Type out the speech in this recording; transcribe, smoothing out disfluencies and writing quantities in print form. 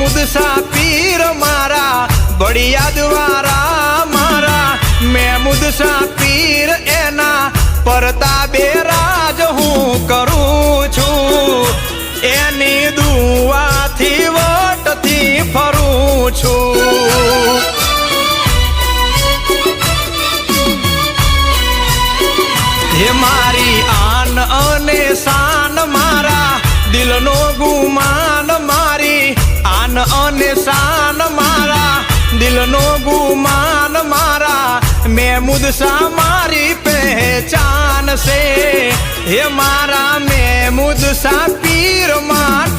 महमूद सा पीर मारा बढ़िया द्वारा मारा महमूद सा पीर एना परता बेराज हूँ करूँ छू एनी दुआ थी वोट थी फरूँ छू। हे मारी आन अने शान मारा दिलनो गुमान मारी आन अने शान मारा दिलनो गुमान मारा महमूद सा मारी पहचान से हे मारा महमूद सा पीर माटे